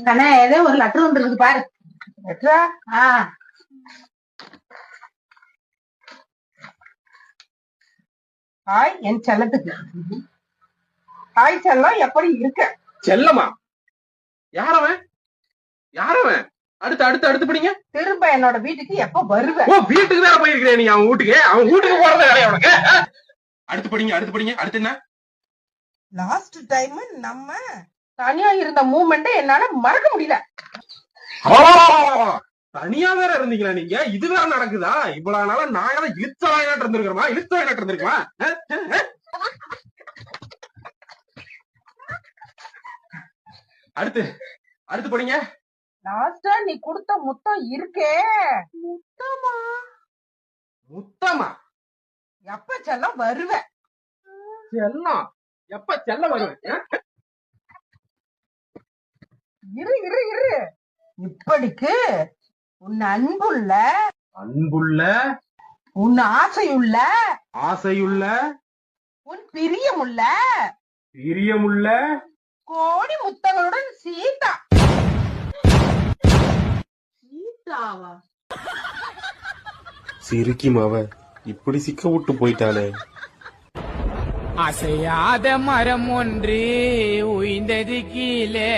கண்ணா ஏதோ ஒரு லெட்டர் ஒன்று இருக்கு பாரு. லெட்டரா? ஹாய் என் செல்லத்துக்கு. ஹாய் செல்லம், எப்படி இருக்க? செல்லமா? யாரவன்? யாரவன்? அடுத்து அடுத்து அடுத்து படிங்க. திரும்ப என்னோட வீட்டுக்கு எப்ப வருவ? ஓ, வீட்டுக்கு தான் போயிருக்கிறேன் நீ. அவன் வீட்டுக்கு போறத வேலையா உனக்கு? அடுத்து படிங்க, அடுத்து படிங்க. அடுத்து என்ன? லாஸ்ட் டைம் நம்ம தனியா இருந்த மூமெண்ட் என்னால மறக்க முடியல. தனியா வேற இருந்தீங்களா நீங்க? இது வேற நடக்குதா? இவ்வளவு நாளா நாங்க தான் இழுத்தவாயினாட்டு இருந்திருக்கிறோமா? இழுத்தவாயினாட்டு இருந்திருக்கோமா? அடுத்து அடுத்து படிங்க. லாஸ்டா நீ கொடுத்த முத்தம் இருக்கே. முத்தமா? முத்தமா? எப்ப செல்லம் வருவ? செல்லம் எப்ப செல்ல வருவேன்? இரு இரு இரு. இப்படிக்கு உன் அன்புள்ள உன் ஆசையுள்ள உன் பிரியமுள்ள கோடி முத்தங்களுடன் சீதா. சீதாவா? சிரிக்கி மாவ இப்படி சிக்க விட்டு போயிட்டானே. அசையாத மரம் ஒன்று உய்ந்தது கீழே.